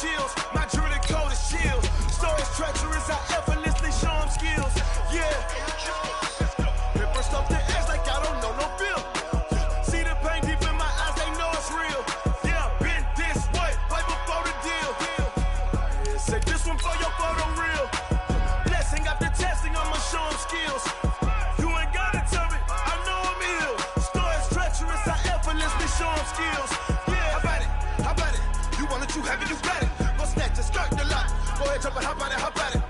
chills. My jewelry code is chill. Stories treacherous, I effortlessly show them skills. Yeah. Paper stuff the edge like I don't know no feel. See the pain deep in my eyes, they know it's real. Yeah, been this way, right before the deal. Say this one for your photo real. Blessing after testing, I'ma show them skills. You ain't gotta tell me, I know I'm ill. Stories treacherous, I effortlessly show them skills. Yeah, how about it? You want it, you have it, you got it. Go snatch it, skirt the lot. Go ahead, jump it, how about it?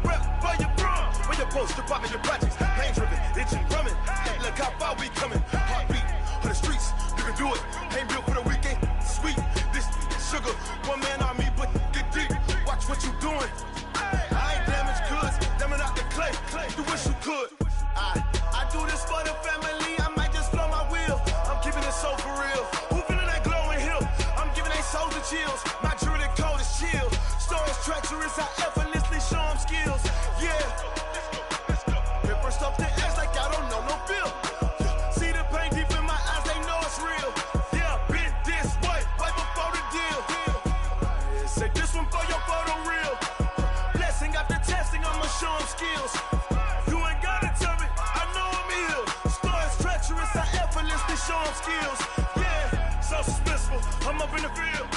Rep for your bro, when you're supposed to pop in your projects. Pain driven, itching, drumming. Look how far we coming. Heartbeat for the streets, you can do it. Ain't built for the weekend, sweet. This sugar, one man army, but get deep. Watch what you doing. I ain't damaged goods, damn it out the clay. You wish you could. I do this for the family. I might just blow my wheel. I'm keeping it so for real. Who feeling that glowing hill? I'm giving they souls the chills. My jewelry code is chill. Stories treacherous, I effortlessly show them skills. Yeah. Paper stuff the edge like I don't know no feel. See the pain deep in my eyes, they know it's real. Yeah, been this way, right before the deal. Say this one for your photo real. Blessing after testing, I'ma show them skills. You ain't gotta tell me, I know I'm ill. Stories treacherous, I effortlessly show them skills. Yeah, so suspenseful, I'm up in the field.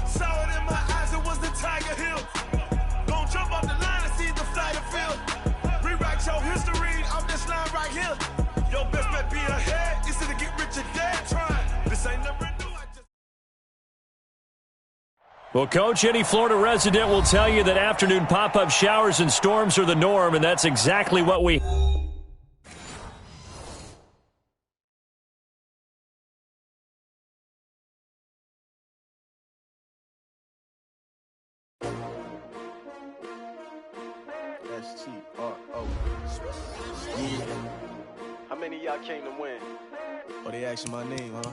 Saw it in my eyes, it was the Tiger Hill. Gon' jump off the line and see the flight of field. Rewrite your history off this line right here. Your best bet be ahead, instead of get rich or dead trying. This ain't never new, I just... Well, Coach, any Florida resident will tell you that afternoon pop-up showers and storms are the norm, and that's exactly what we... S-T-R-O. Yeah. How many of y'all came to win? Oh, they asking my name, huh?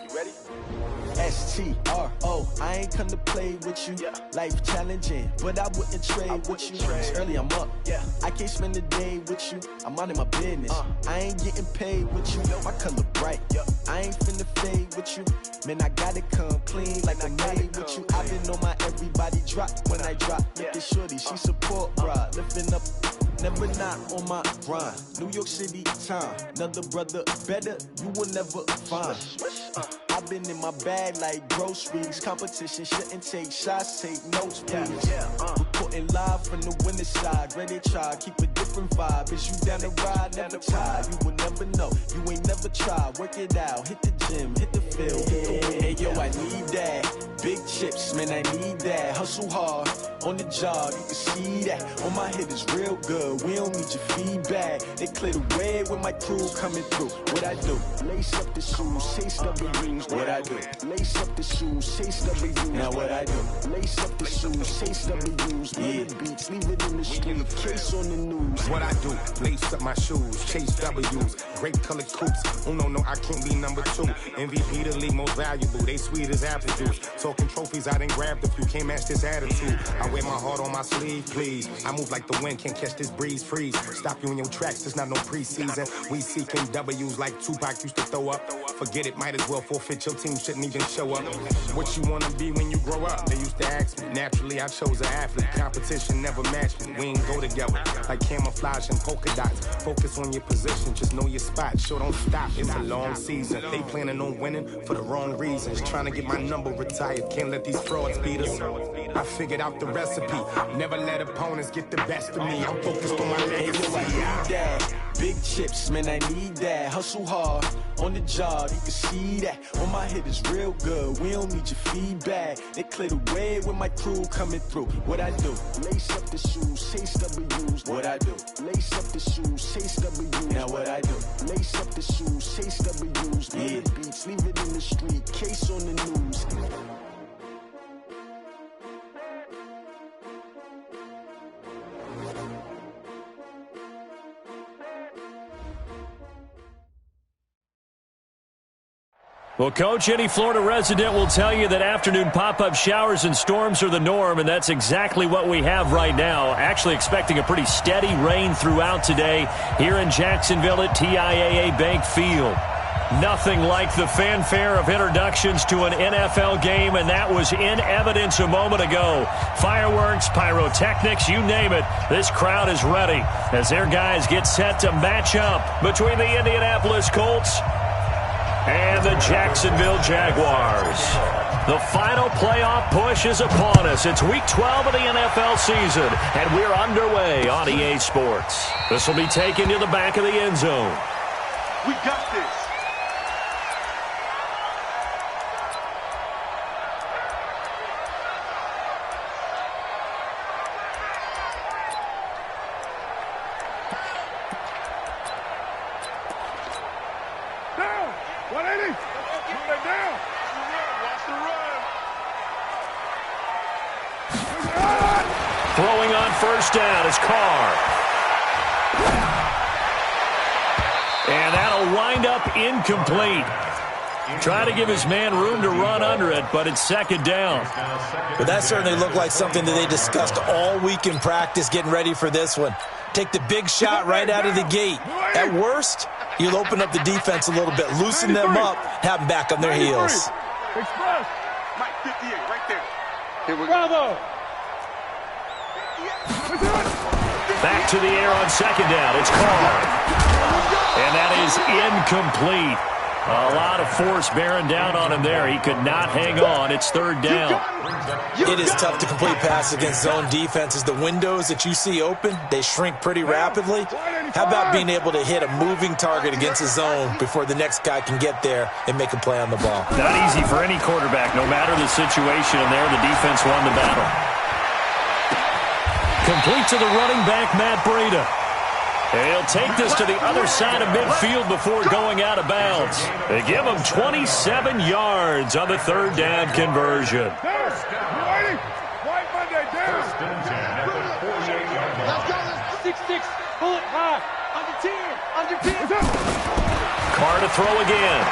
You ready? S-T-R-O. I ain't come to play with you. Yeah. Life challenging, but I wouldn't trade with you. It's early, I'm up. Yeah. I can't spend the day with you. I'm minding my business. I ain't getting paid with you. My color bright. Yeah. I ain't finna fade with you. Man, I gotta come clean like I made with you. I've been on my everybody drop when I drop. Look at shorty, she support, bruh. Lifting up. Never not on my grind. New York City time. Another brother better, you will never find. I've been in my bag like groceries. Competition shouldn't take shots, take notes, please. Reporting live from the winning side. Ready to try, keep a different vibe. Is you down the ride, never tired. You will never know, you ain't never tried. Work it out, hit the gym, hit the field, hit the win. Hey yo, I need that. Big chips, man, I need that. Hustle hard, on the job, you can see that. On my hit is real good, we don't need your feedback. They clear the way when my crew coming through. What I do? Lace up the shoes, chase double rings. What I do? Lace up the shoes, chase double U's. Now what I do? Lace up the shoes, chase double U's. Yeah, beats, leave it in the street, case on the news. What I do? Lace up my shoes, chase W's. Great colored coops. Oh no, I can't be number 2. MVP the league most valuable. They sweet as apple juice. Talking trophies, I done grabbed a few. Can't match this attitude. I wear my heart on my sleeve, please. I move like the wind, can't catch this breeze, freeze. Stop you in your tracks, there's not no preseason. We seeking W's like Tupac used to throw up. Forget it, might as well forfeit. Your team shouldn't even show up. What you wanna be when you grow up? They used to ask me. Naturally, I chose an athlete. Competition never matched me. We ain't go together like camouflage and polka dots. Focus on your position, just know your spot. Sure, don't stop. It's a long season. They planning on winning for the wrong reasons. Trying to get my number retired. Can't let these frauds beat us. I figured out the recipe. Never let opponents get the best of me. I'm focused on my legacy. Big chips, man, I need that. Hustle hard, on the job, you can see that. On my hit is real good, we don't need your feedback. They clear the way when my crew coming through. What I do? Lace up the shoes, chase W's. What I do? Lace up the shoes, chase W's. Now what I do? Lace up the shoes, chase W's. Yeah, beats, leave it in the street, case on the news. Well, Coach, any Florida resident will tell you that afternoon pop-up showers and storms are the norm, and that's exactly what we have right now. Actually expecting a pretty steady rain throughout today here in Jacksonville at TIAA Bank Field. Nothing like the fanfare of introductions to an NFL game, and that was in evidence a moment ago. Fireworks, pyrotechnics, you name it. This crowd is ready as their guys get set to match up between the Indianapolis Colts and the Jacksonville Jaguars. The final playoff push is upon us. It's Week 12 of the NFL season, and we're underway on EA Sports. This will be taken to the back of the end zone. We got this. Down! 180! Move it down! Watch the run. Throwing on first down is Carr. And that'll wind up incomplete. Try to give his man room to run under it, but it's second down. But that certainly looked like something that they discussed all week in practice getting ready for this one. Take the big shot right out of the gate. At worst, you'll open up the defense a little bit, loosen them up, have them back on their heels. Express! Mike 58, right there. Here we go. Bravo! Back to the air on second down. It's Carr. And that is incomplete. A lot of force bearing down on him there. He could not hang on. It's third down. It is tough to complete passes against zone defenses. The windows that you see open, they shrink pretty rapidly. How about being able to hit a moving target against a zone before the next guy can get there and make a play on the ball? Not easy for any quarterback, no matter the situation. And there, the defense won the battle. Complete to the running back, Matt Breida. He'll take this to the other side of midfield before going out of bounds. They give him 27 yards on the third down conversion. White Monday, down! 6-6, pull it high, under 10. Carr to throw again.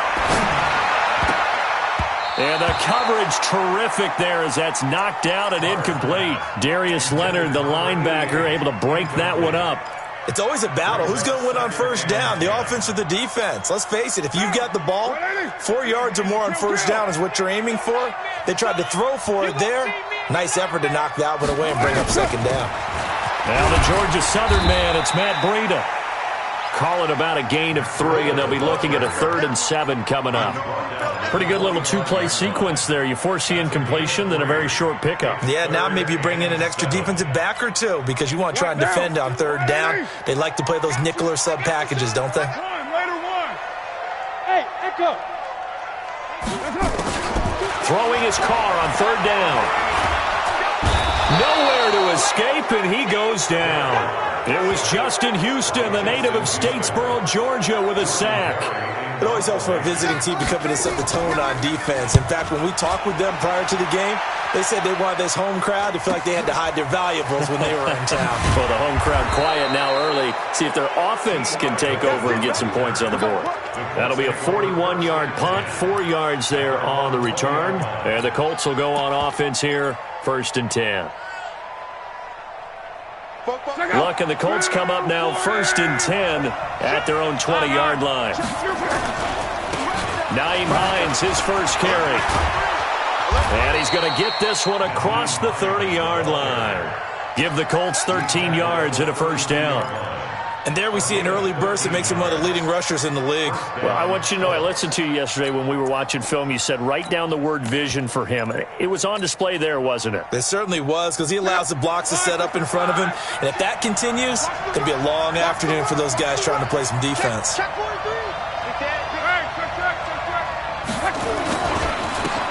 And the coverage terrific there as that's knocked out and incomplete. Darius Leonard, the linebacker, able to break that one up. It's always a battle. Who's going to win on first down, the offense or the defense? Let's face it, if you've got the ball, 4 yards or more on first down is what you're aiming for. They tried to throw for it there. Nice effort to knock that one away and bring up second down. Now the Georgia Southern man, it's Matt Breida. Call it about a gain of 3, and they'll be looking at a 3rd and 7 coming up. Pretty good little two-play sequence there. You force the incompletion, then a very short pickup. Yeah, now maybe you bring in an extra defensive back or two because you want to try and defend on third down. They like to play those nickel or sub packages, don't they? Hey, Echo. Throwing his Carr on third down. Nowhere to escape, and he goes down. It was Justin Houston, the native of Statesboro, Georgia, with a sack. It always helps for a visiting team to come in and set the tone on defense. In fact, when we talked with them prior to the game, they said they wanted this home crowd to feel like they had to hide their valuables when they were in town. Well, the home crowd quiet now early. See if their offense can take over and get some points on the board. That'll be a 41-yard punt, 4 yards there on the return. And the Colts will go on offense here, 1st and 10. Luck and the Colts come up now 1st and 10 at their own 20-yard line. Nyheim Hines, his first carry. And he's going to get this one across the 30-yard line. Give the Colts 13 yards and a first down. And there we see an early burst that makes him one of the leading rushers in the league. Well, I want you to know, I listened to you yesterday when we were watching film. You said write down the word vision for him. It was on display there, wasn't it? It certainly was, because he allows the blocks to set up in front of him. And if that continues, it's going to be a long afternoon for those guys trying to play some defense.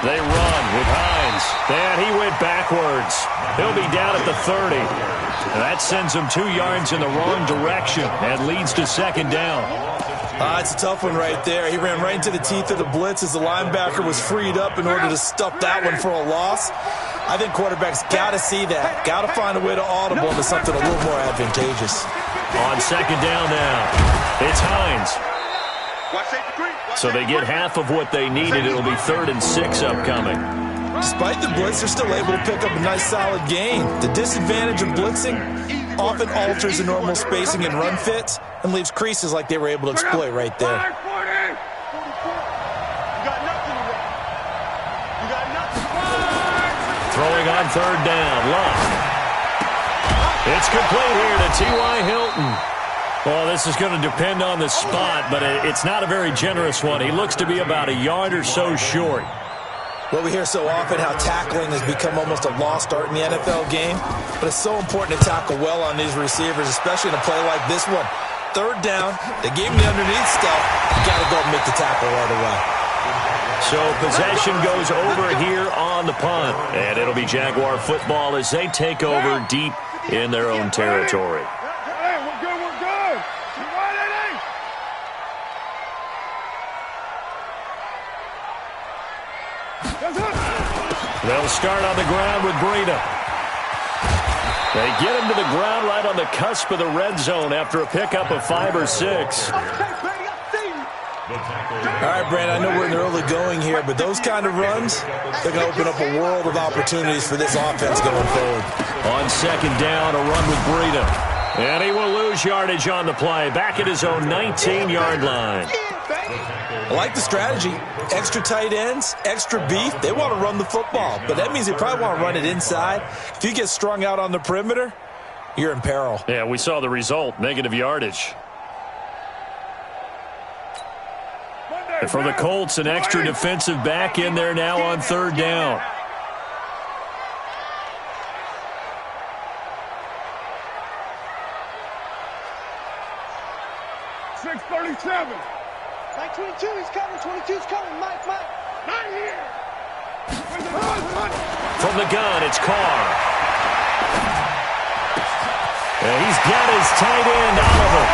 They run with Hines. And he went backwards. He'll be down at the 30. And that sends him 2 yards in the wrong direction and leads to second down. It's a tough one right there. He ran right into the teeth of the blitz as the linebacker was freed up in order to stuff that one for a loss. I think quarterbacks got to see that. Got to find a way to audible into something a little more advantageous. On second down now, it's Hines. So they get half of what they needed. It'll be 3rd and 6 upcoming. Despite the blitz, they're still able to pick up a nice solid gain. The disadvantage of blitzing often alters the normal spacing and run fits and leaves creases like they were able to exploit right there. on third down. Luck. It's complete here to T.Y. Hilton. Well, this is going to depend on the spot, but it's not a very generous one. He looks to be about a yard or so short. Well, we hear so often how tackling has become almost a lost art in the NFL game, but it's so important to tackle well on these receivers, especially in a play like this one. Third down, they gave him the underneath stuff. You got to go and make the tackle right away. So possession goes over here on the punt, and it'll be Jaguar football as they take over deep in their own territory. Hey, we're good, we're good. You right, Eddie? They'll start on the ground with Breida. They get him to the ground right on the cusp of the red zone after a pickup of 5 or 6. All right, Brandon, I know we're in the early going here, but those kind of runs, they're going to open up a world of opportunities for this offense going forward. On second down, a run with Breida. And he will lose yardage on the play, back at his own 19-yard line. I like the strategy. Extra tight ends, extra beef. They want to run the football, but that means they probably want to run it inside. If you get strung out on the perimeter, you're in peril. Yeah, we saw the result, negative yardage. And for the Colts, an extra defensive back in there now on third down. .637. Mike 22, he's coming. 22's coming. Mike. Not here. From the gun, it's Carr. And he's got his tight end, Oliver.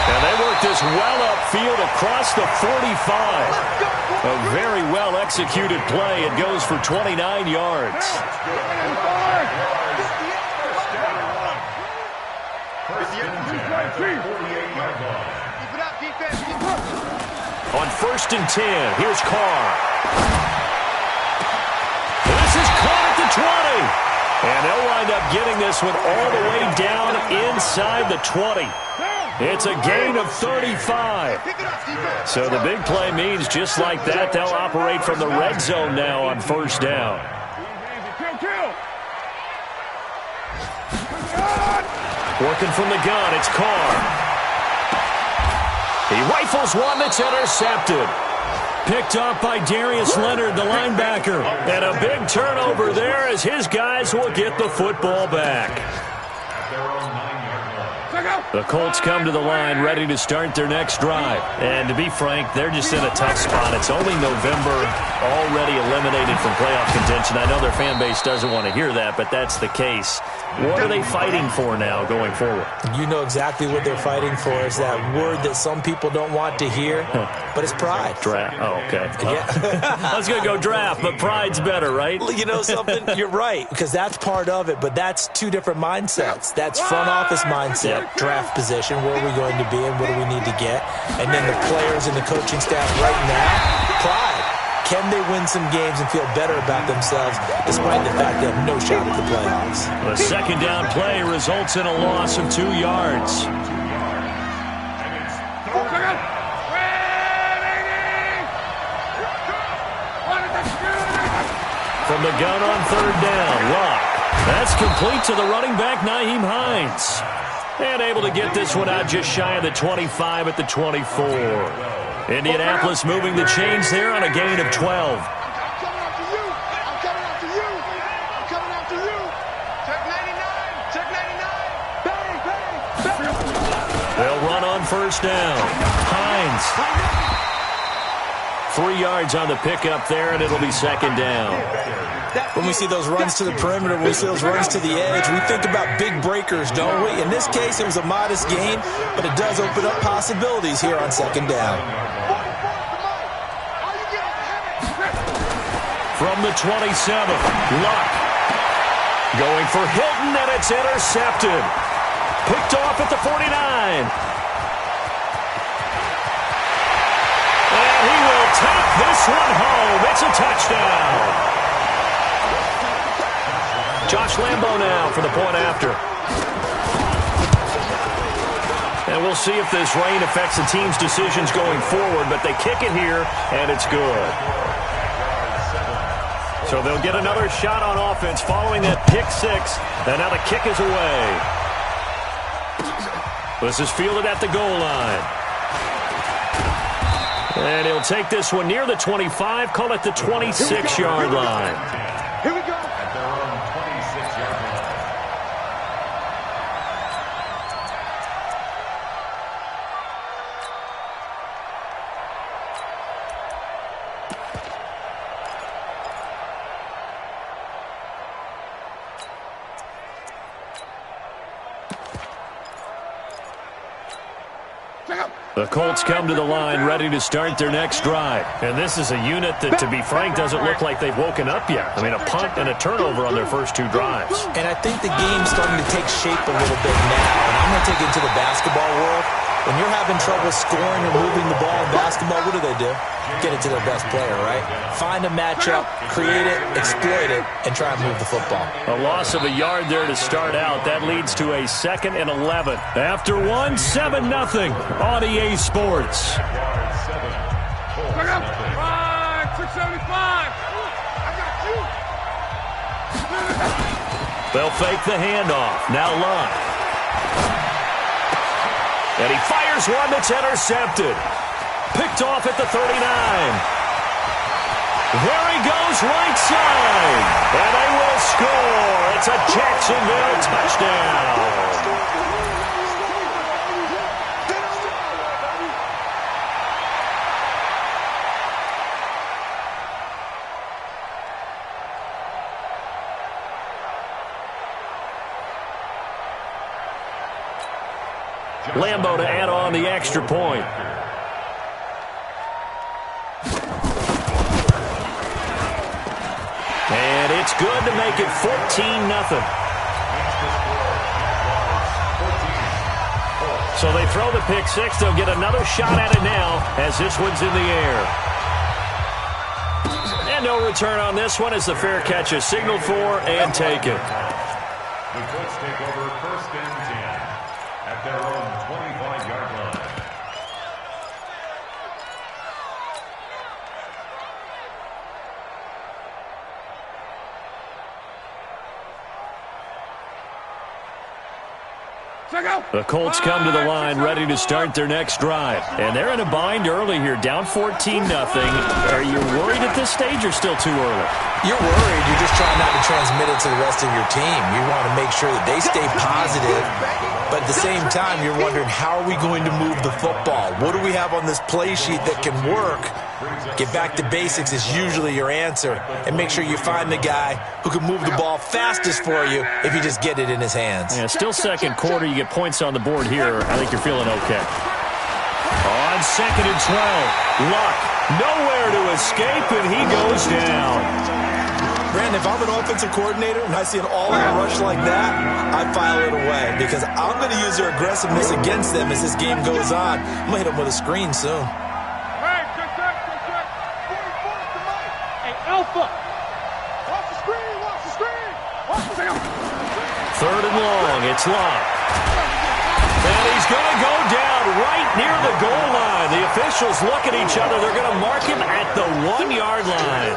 And they work this well upfield across the 45. A very well-executed play. It goes for 29 yards. On first and 10, here's Carr. This is caught at the 20. And they'll wind up getting this one all the way down inside the 20. It's a gain of 35. So the big play means just like that, they'll operate from the red zone now on first down. Working from the gun, it's Carr. He rifles one that's intercepted. Picked off by Darius Leonard, the linebacker. And a big turnover there as his guys will get the football back. The Colts come to the line ready to start their next drive. And to be frank, they're just in a tough spot. It's only November, already eliminated from playoff contention. I know their fan base doesn't want to hear that, but that's the case. What are they fighting for now going forward? You know exactly what they're fighting for. Is that word that some people don't want to hear, but it's pride. Draft. Oh, okay. Yeah. I was going to go draft, but pride's better, right? You know something? You're right, because that's part of it, but that's two different mindsets. That's front office mindset, draft position, where are we going to be and what do we need to get? And then the players and the coaching staff right now, pride. Can they win some games and feel better about themselves despite the fact they have no shot at the playoffs? The second down play results in a loss of 2 yards. From the gun on third down, Luck. That's complete to the running back, Nyheim Hines. And able to get this one out just shy of the 25 at the 24. Indianapolis moving the chains there on a gain of 12. I'm coming after you. I'm coming after you. I'm coming after you. Check 99. Check 99. Bang, bang, bang. They'll run on first down. Hines. 3 yards on the pickup there, and it'll be second down. When we see those runs to the perimeter, when we see those runs to the edge, we think about big breakers, don't we? In this case, it was a modest gain, but it does open up possibilities here on second down. From the 27, Luck. Going for Hilton, and it's intercepted. Picked off at the 49. And he will take this one home. It's a touchdown. Josh Lambo now for the point after. And we'll see if this rain affects the team's decisions going forward, but they kick it here, and it's good. So they'll get another shot on offense following that pick six. And now the kick is away. This is fielded at the goal line. And he'll take this one near the 25, call it the 26-yard line. Here we go. At their own 26-yard line. The Colts come to the line ready to start their next drive. And this is a unit that, to be frank, doesn't look like they've woken up yet. I mean, a punt and a turnover on their first two drives. And I think the game's starting to take shape a little bit now. And I'm going to take it to the basketball world. When you're having trouble scoring or moving the ball in basketball, what do? Get it to their best player, right? Find a matchup, create it, exploit it, and try and move the football. A loss of a yard there to start out. That leads to a 2nd and 11. After one, 7-0 on EA Sports. Look up. 675. I got you. They'll fake the handoff. Now Luck. And he fires one that's intercepted. Picked off at the 39. There he goes, right side. And they will score. It's a Jacksonville touchdown. Lambeau to add on the extra point. And it's good to make it 14-0. So they throw the pick six. They'll get another shot at it now as this one's in the air. And no return on this one as the fair catch is signaled for and taken. The Colts take over 1st and 10 at their own 25-yard line. The Colts come to the line ready to start their next drive. And they're in a bind early here, down 14-0. Are you worried at this stage or still too early? You're worried. You're just trying not to transmit it to the rest of your team. You want to make sure that they stay positive. But at the same time, you're wondering, how are we going to move the football? What do we have on this play sheet that can work? Get back to basics is usually your answer. And make sure you find the guy who can move the ball fastest for you if you just get it in his hands. Yeah, still second quarter. You get points on the board here. I think you're feeling okay. On 2nd and 12, Luck nowhere to escape, and he goes down. Brandon, if I'm an offensive coordinator and I see an all-out rush like that, I file it away because I'm going to use their aggressiveness against them as this game goes on. I'm going to hit them with a screen soon. Hey, good check. Hey, Alpha. Watch the screen. Watch the screen. 3rd and long. It's Luck. And he's going to go down right near the goal line. The officials look at each other. They're going to mark him at the 1-yard line.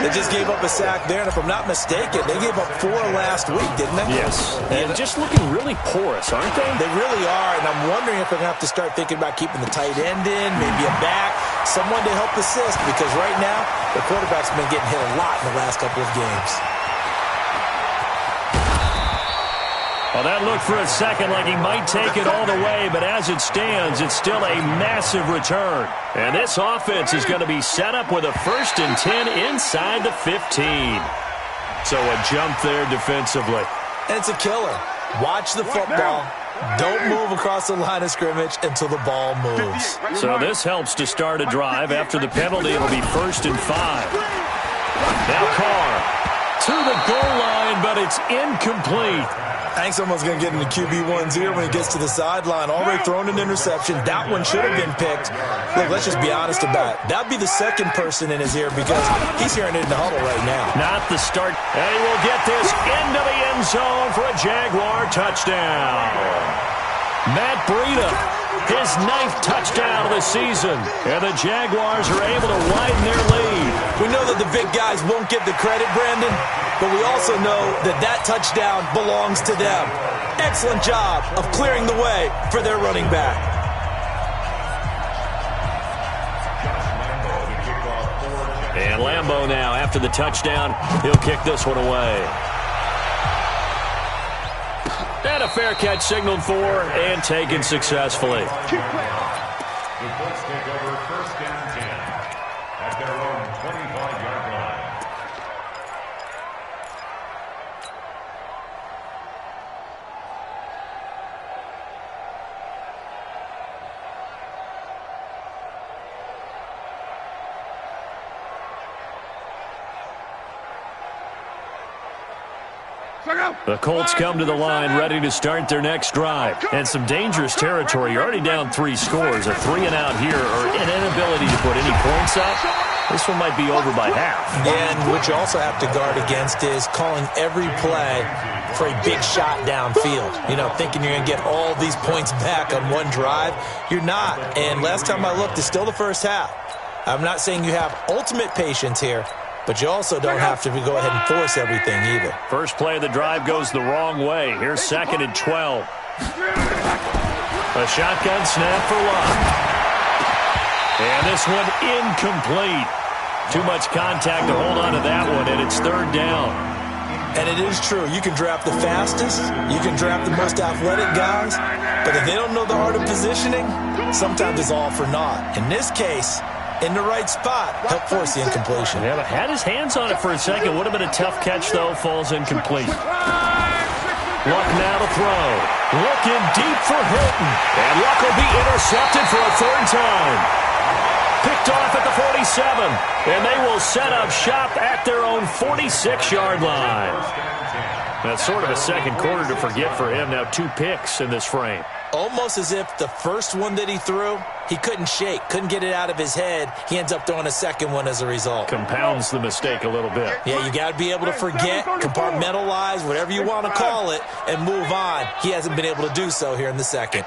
They just gave up a sack there, and if I'm not mistaken, they gave up 4 last week, didn't they? Yes. And just looking really porous, aren't they? They really are, and I'm wondering if they're going to have to start thinking about keeping the tight end in, maybe a back, someone to help assist, because right now, the quarterback's been getting hit a lot in the last couple of games. Well, that looked for a second like he might take it all the way, but as it stands, it's still a massive return. And this offense is going to be set up with a 1st and 10 inside the 15. So a jump there defensively. And it's a killer. Watch the football. Don't move across the line of scrimmage until the ball moves. So this helps to start a drive. After the penalty, it'll be 1st and 5. Now Carr to the goal line, but it's incomplete. I think someone's going to get into QB1's ear when he gets to the sideline. Already thrown an interception. That one should have been picked. Look, let's just be honest about it. That'd be the second person in his ear because he's hearing it in the huddle right now. Not the start. And he will get this into the end zone for a Jaguar touchdown. Matt Breida, his 9th touchdown of the season. And the Jaguars are able to widen their lead. We know that the big guys won't get the credit, Brandon, but we also know that that touchdown belongs to them. Excellent job of clearing the way for their running back. And Lambeau now, after the touchdown, he'll kick this one away. And a fair catch signaled for and taken successfully. The Colts take over first and 10 at their own 25-yard line. The Colts come to the line ready to start their next drive. And some dangerous territory. You're already down 3 scores. A 3-and-out here or an inability to put any points up. This one might be over by half. And what you also have to guard against is calling every play for a big shot downfield. You know, thinking you're going to get all these points back on one drive. You're not. And last time I looked, it's still the first half. I'm not saying you have ultimate patience here, but you also don't have to go ahead and force everything either. First play of the drive goes the wrong way. Here's 2nd and 12. A shotgun snap for Luck. And this one incomplete. Too much contact to hold on to that one, and it's 3rd down. And it is true. You can draft the fastest. You can draft the most athletic guys. But if they don't know the art of positioning, sometimes it's all for naught. In this case, in the right spot, help force the incompletion. Yeah, but had his hands on it for a second. Would have been a tough catch, though. Falls incomplete. Luck now to throw. Looking deep for Hilton. And Luck will be intercepted for a 3rd time. Picked off at the 47. And they will set up shop at their own 46-yard line. That's sort of a second quarter to forget for him. Now 2 picks in this frame. Almost as if the first one that he threw, he couldn't shake, couldn't get it out of his head. He ends up throwing a second one as a result. Compounds the mistake a little bit. Yeah, you got to be able to forget, compartmentalize, whatever you want to call it, and move on. He hasn't been able to do so here in the second.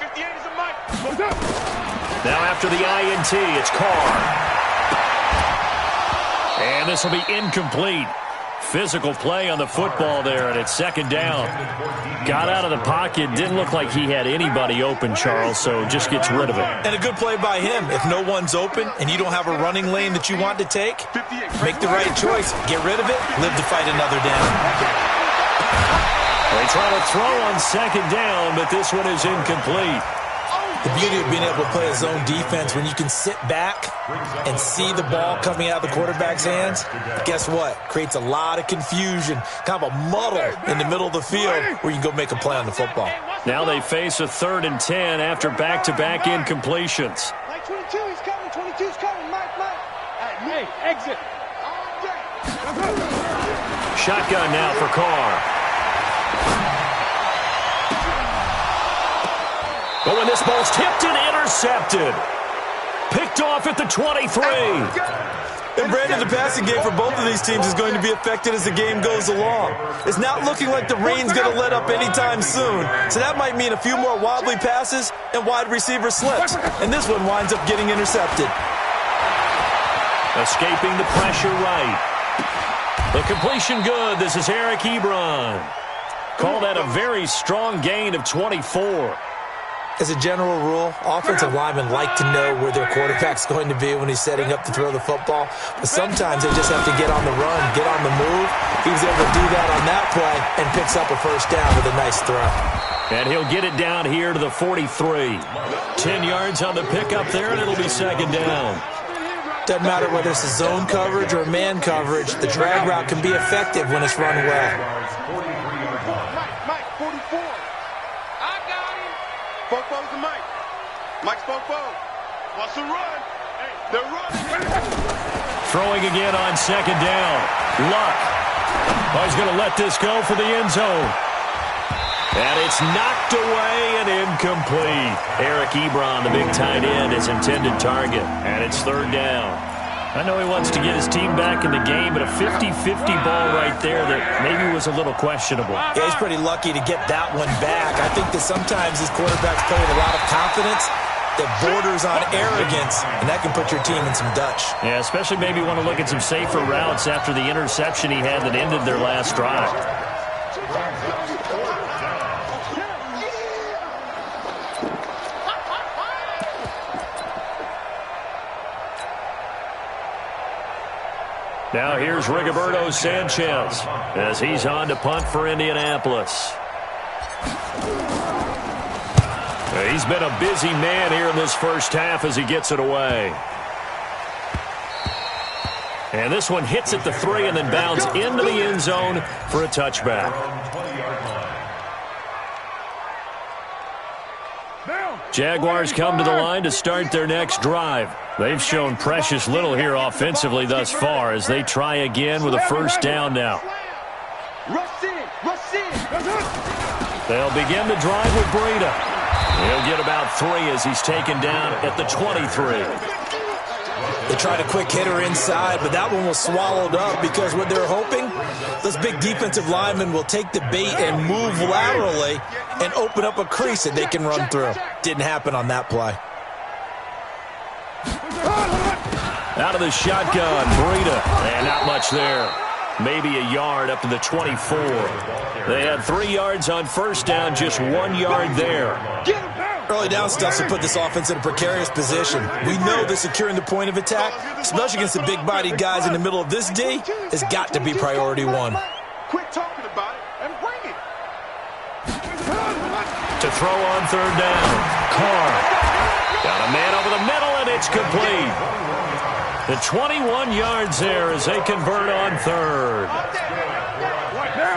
Now after the INT, it's Carr. And this will be incomplete. Physical play on the football there, and it's 2nd down. Got out of the pocket. Didn't look like he had anybody open, Charles, so just gets rid of it. And a good play by him. If no one's open and you don't have a running lane that you want to take, make the right choice. Get rid of it. Live to fight another down. They try to throw on 2nd down, but this one is incomplete. The beauty of being able to play a zone defense when you can sit back and see the ball coming out of the quarterback's hands, guess what? Creates a lot of confusion, kind of a muddle in the middle of the field where you can go make a play on the football. Now they face a 3rd and 10 after back-to-back incompletions. Mike 22, he's coming. 22's coming. Mike. Hey, exit. Shotgun now for Carr. But when this ball's tipped and intercepted. Picked off at the 23. And Brandon, the passing game for both of these teams is going to be affected as the game goes along. It's not looking like the rain's going to let up anytime soon. So that might mean a few more wobbly passes and wide receiver slips. And this one winds up getting intercepted. Escaping the pressure right. The completion good. This is Eric Ebron. Call that a very strong gain of 24. As a general rule, offensive linemen like to know where their quarterback's going to be when he's setting up to throw the football. But sometimes they just have to get on the run, get on the move. He was able to do that on that play and picks up a 1st down with a nice throw. And he'll get it down here to the 43. 10 yards on the pickup there, and it'll be 2nd down. Doesn't matter whether it's a zone coverage or a man coverage, the drag route can be effective when it's run well. Mike, 44. I got him. Fofo's the Mike. Mike's Fofo. Wants to run. Hey, they're running. Throwing again on 2nd down. Luck. Oh, he's going to let this go for the end zone. And it's knocked away and incomplete. Eric Ebron, the big tight end, his intended target. And it's 3rd down. I know he wants to get his team back in the game, but a 50-50 ball right there that maybe was a little questionable. Yeah, he's pretty lucky to get that one back. I think that sometimes these quarterbacks play with a lot of confidence that borders on arrogance, and that can put your team in some Dutch. Yeah, especially maybe want to look at some safer routes after the interception he had that ended their last drive. Now here's Rigoberto Sanchez as he's on to punt for Indianapolis. He's been a busy man here in this first half as he gets it away. And this one hits at the 3 and then bounds into the end zone for a touchback. Jaguars come to the line to start their next drive. They've shown precious little here offensively thus far as they try again with a first down now. They'll begin the drive with Breida. He'll get about 3 as he's taken down at the 23. They tried a quick hitter inside, but that one was swallowed up because what they're hoping, those big defensive linemen will take the bait and move laterally and open up a crease that they can run through. Didn't happen on that play. Out of the shotgun, Breida, and not much there. Maybe a yard up to the 24. They had 3 yards on first down, just 1 yard there. Early down stuff to put this offense in a precarious position. We know that securing the point of attack, especially against the big-bodied guys in the middle of this D, has got to be priority 1. Quit talking about it and bring it. To throw on third down, Carr. Got a man over the middle, and it's complete. The 21 yards there as they convert on third.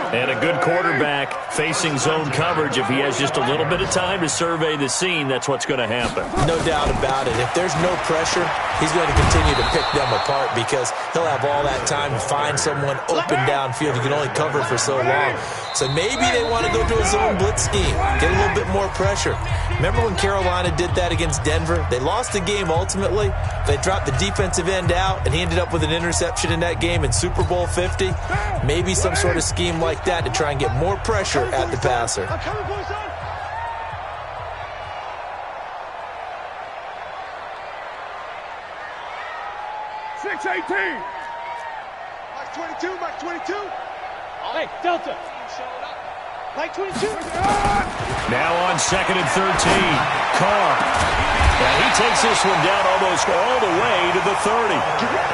And a good quarterback facing zone coverage. If he has just a little bit of time to survey the scene, that's what's going to happen. No doubt about it. If there's no pressure, he's going to continue to pick them apart because he'll have all that time to find someone open downfield. You can only cover for so long. So maybe they want to go to a zone blitz scheme, get a little bit more pressure. Remember when Carolina did that against Denver? They lost the game ultimately. They dropped the defensive end out, and he ended up with an interception in that game in Super Bowl 50. Maybe some sort of scheme like that to try and get more pressure at the passer. 6-18. Mike 22, Mike 22. Hey, Delta. Mike 22. Now on 2nd and 13, Carr. And he takes this one down almost all the way to the 30.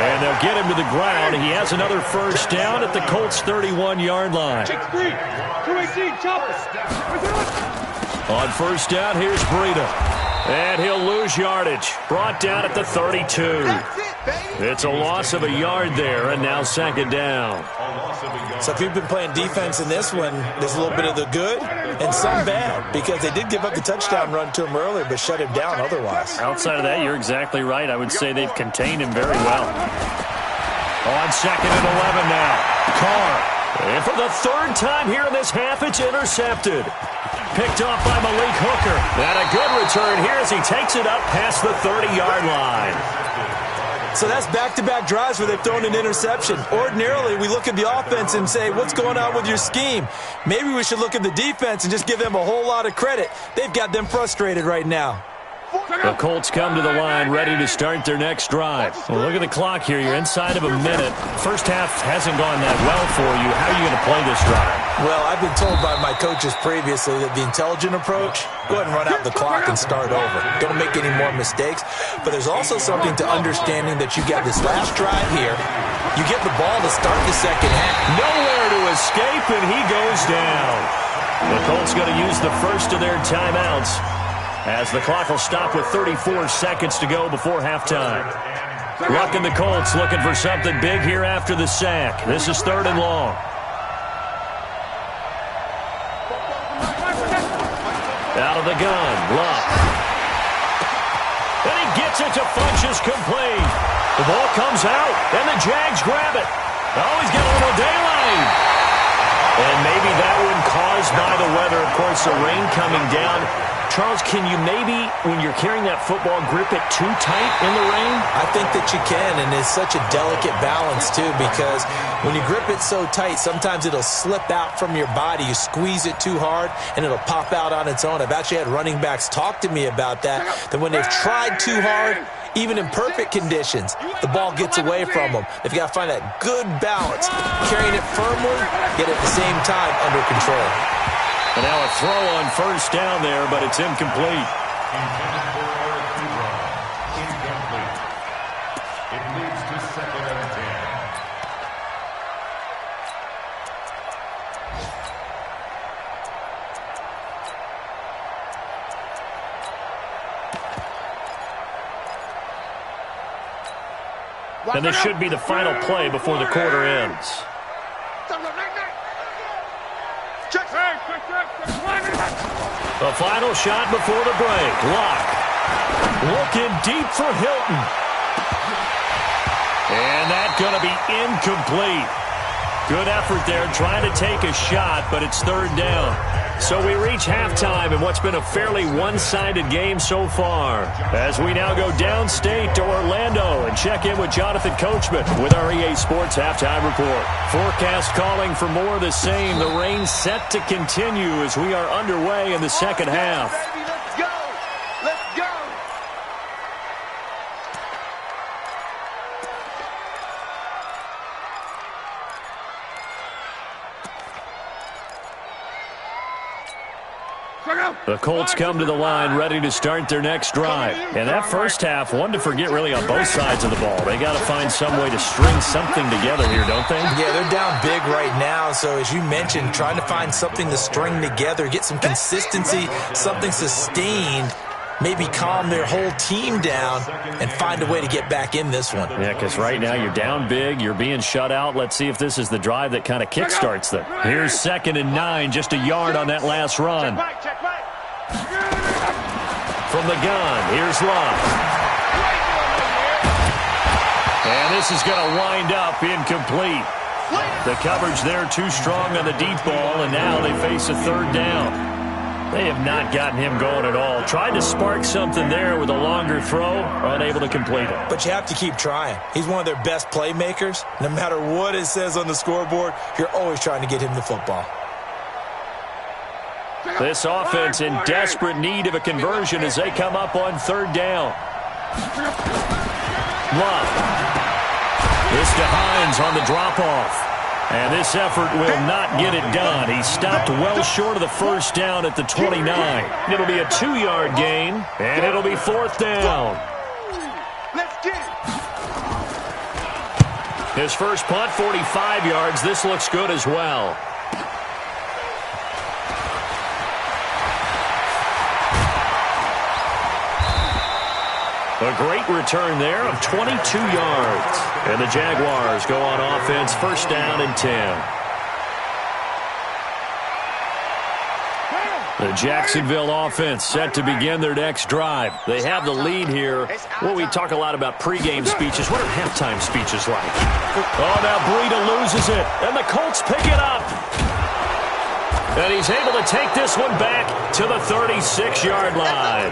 And they'll get him to the ground. He has another first down at the Colts' 31-yard line. On first down, here's Breida. And he'll lose yardage. Brought down at the 32. It's a loss of a yard there, and now 2nd down. So if you've been playing defense in this one, there's a little bit of the good and some bad because they did give up the touchdown run to him earlier but shut him down otherwise. Outside of that, you're exactly right. I would say they've contained him very well. On 2nd and 11 now, Carr. And for the 3rd time here in this half, it's intercepted. Picked off by Malik Hooker. And a good return here as he takes it up past the 30-yard line. So that's back-to-back drives where they've thrown an interception. Ordinarily, we look at the offense and say, what's going on with your scheme? Maybe we should look at the defense and just give them a whole lot of credit. They've got them frustrated right now. The Colts come to the line ready to start their next drive. Well, look at the clock here. You're inside of a minute. First half hasn't gone that well for you. How are you going to play this drive? Well, I've been told by my coaches previously that the intelligent approach, go ahead and run out the clock and start over. Don't make any more mistakes. But there's also something to understanding that you get this last drive here. You get the ball to start the second half. Nowhere to escape, and he goes down. The Colts going to use the first of their timeouts as the clock will stop with 34 seconds to go before halftime. Luck and the Colts looking for something big here after the sack. This is 3rd and long. Out of the gun, Luck. And he gets it to Funchess complete. The ball comes out, and the Jags grab it. Oh, he's got a little daylight. And maybe that one caused by the weather. Of course, the rain coming down. Charles, can you maybe, when you're carrying that football, grip it too tight in the rain? I think that you can, and it's such a delicate balance, too, because when you grip it so tight, sometimes it'll slip out from your body. You squeeze it too hard, and it'll pop out on its own. I've actually had running backs talk to me about that when they've tried too hard, even in perfect conditions, the ball gets away from them. They've got to find that good balance, carrying it firmly, yet at the same time under control. And now a throw on first down there, but it's incomplete. Intended for Eric Ebron. Incomplete. It leads to 2nd and 10. And this should be the final play before the quarter ends. The final shot before the break. Lock. Looking deep for Hilton. And that's going to be incomplete. Good effort there trying to take a shot, but it's 3rd down. So we reach halftime in what's been a fairly one-sided game so far. As we now go downstate to Orlando and check in with Jonathan Coachman with our EA Sports Halftime Report. Forecast calling for more of the same. The rain set to continue as we are underway in the second half. Baby, let's go. Let's go. The Colts come to the line ready to start their next drive. And that first half, one to forget really on both sides of the ball. They got to find some way to string something together here, don't they? Yeah, they're down big right now. So as you mentioned, trying to find something to string together, get some consistency, something sustained, maybe calm their whole team down and find a way to get back in this one. Yeah, because right now you're down big, you're being shut out. Let's see if this is the drive that kind of kickstarts them. Here's 2nd and 9, just a yard on that last run. From the gun, here's Love. And this is going to wind up incomplete. The coverage there too strong on the deep ball, and now they face a 3rd down. They have not gotten him going at all. Tried to spark something there with a longer throw, unable to complete it. But you have to keep trying. He's one of their best playmakers. No matter what it says on the scoreboard, you're always trying to get him the football. This offense in desperate need of a conversion as they come up on 3rd down. Love. This to Hines on the drop-off. And this effort will not get it done. He stopped well short of the first down at the 29. It'll be a 2-yard gain, and it'll be 4th down. Let's get it. His first punt, 45 yards. This looks good as well. A great return there of 22 yards. And the Jaguars go on offense, 1st down and 10. The Jacksonville offense set to begin their next drive. They have the lead here. Well, we talk a lot about pregame speeches. What are halftime speeches like? Oh, now Breida loses it, and the Colts pick it up. And he's able to take this one back to the 36-yard line.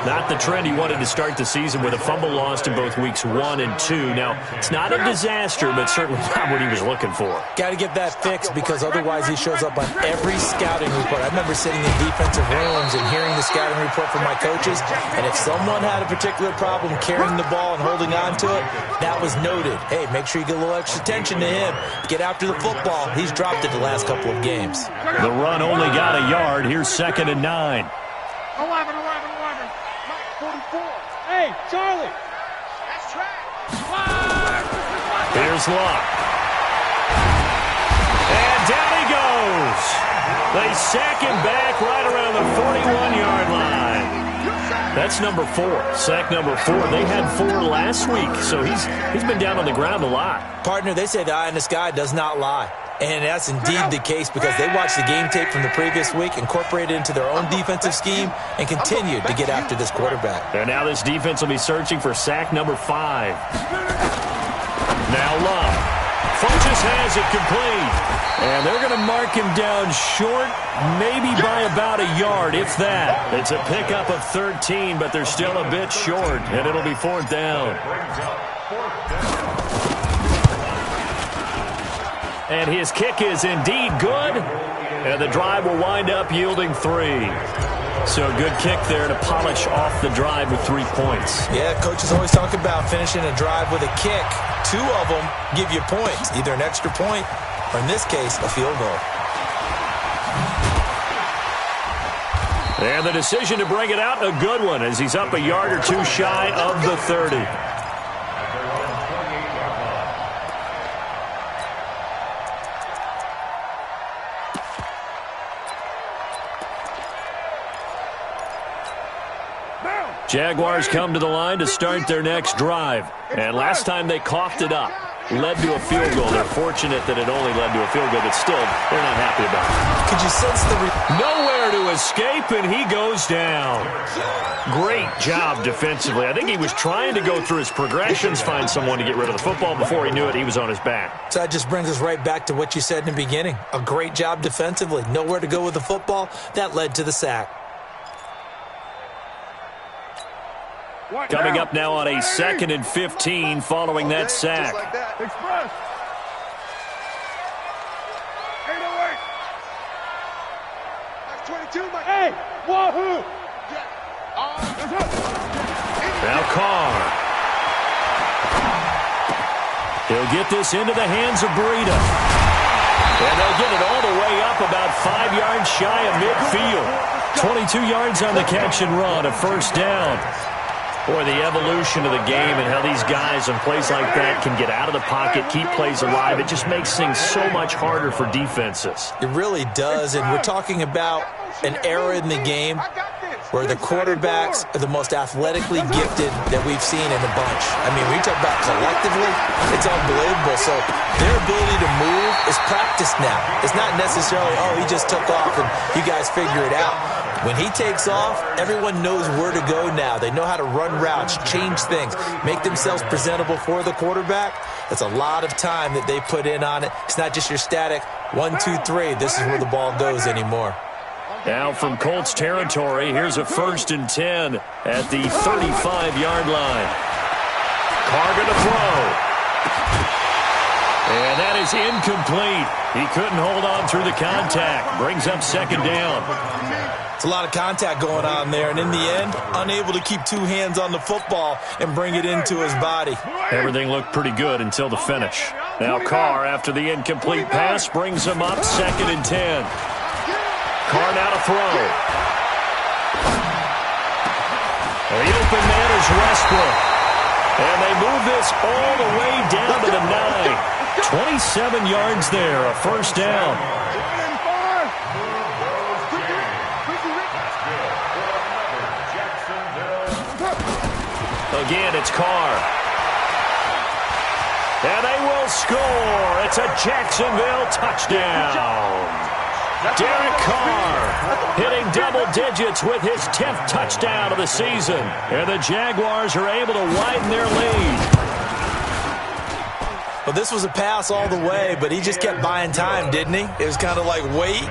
Not the trend he wanted to start the season with a fumble lost in both weeks 1 and 2. Now, it's not a disaster, but certainly not what he was looking for. Got to get that fixed because otherwise he shows up on every scouting report. I remember sitting in defensive rooms and hearing the scouting report from my coaches, and if someone had a particular problem carrying the ball and holding on to it, that was noted. Hey, make sure you get a little extra attention to him. Get after the football. He's dropped it the last couple of games. The run only got a yard. Here's 2nd and 9. 11. 44. Hey, Charlie. That's track. Here's Luck. And down he goes. They sack him back right around the 41-yard line. That's number 4. Sack number 4. They had 4 last week, so he's been down on the ground a lot. Partner, they say the eye in the sky does not lie. And that's indeed the case because they watched the game tape from the previous week, incorporated it into their own defensive scheme, and continued to get after this quarterback. And now this defense will be searching for sack number 5. Now Love. Funches has it complete. And they're going to mark him down short, maybe by about a yard, if that. It's a pickup of 13, but they're still a bit short, and it'll be 4th down. And his kick is indeed good, and the drive will wind up yielding 3. So a good kick there to polish off the drive with 3 points. Yeah, coaches always talk about finishing a drive with a kick. 2 of them give you points, either an extra point or, in this case, a field goal. And the decision to bring it out, a good one, as he's up a yard or 2 shy of the 30. Jaguars come to the line to start their next drive. And last time they coughed it up, led to a field goal. They're fortunate that it only led to a field goal, but still, they're not happy about it. Could you sense the... Nowhere to escape, and he goes down. Great job defensively. I think he was trying to go through his progressions, find someone to get rid of the football. Before he knew it, he was on his back. So that just brings us right back to what you said in the beginning. A great job defensively. Nowhere to go with the football. That led to the sack. Coming up now on a 2nd and 15 following that sack. Just like that. Express. 808. That's 22, Mike. Hey, wahoo. Now Carr. He'll get this into the hands of Breida. And they'll get it all the way up about 5 yards shy of midfield. 22 yards on the catch and run, a 1st down. Boy, the evolution of the game and how these guys on plays like that can get out of the pocket, keep plays alive, it just makes things so much harder for defenses. It really does, and we're talking about an era in the game where the quarterbacks are the most athletically gifted that we've seen in a bunch. I mean, when you talk about collectively, it's unbelievable. So their ability to move is practiced now. It's not necessarily, oh, he just took off and you guys figure it out. When he takes off, everyone knows where to go now. They know how to run routes, change things, make themselves presentable for the quarterback. That's a lot of time that they put in on it. It's not just your static 1, 2, 3. This is where the ball goes anymore. Now from Colts territory, here's a 1st and 10 at the 35-yard line. Carr gonna throw. And that is incomplete. He couldn't hold on through the contact. Brings up 2nd down. It's a lot of contact going on there, and in the end, unable to keep 2 hands on the football and bring it into his body. Everything looked pretty good until the finish. Now Carr, after the incomplete pass, brings him up 2nd and 10. Carr now to throw. The open man is Westbrook. And they move this all the way down to the 9. 27 yards there, a 1st down. Again, it's Carr. And they will score. It's a Jacksonville touchdown. Derek Carr hitting double digits with his 10th touchdown of the season. And the Jaguars are able to widen their lead. Well, this was a pass all the way, but he just kept buying time, didn't he? It was kind of like, wait.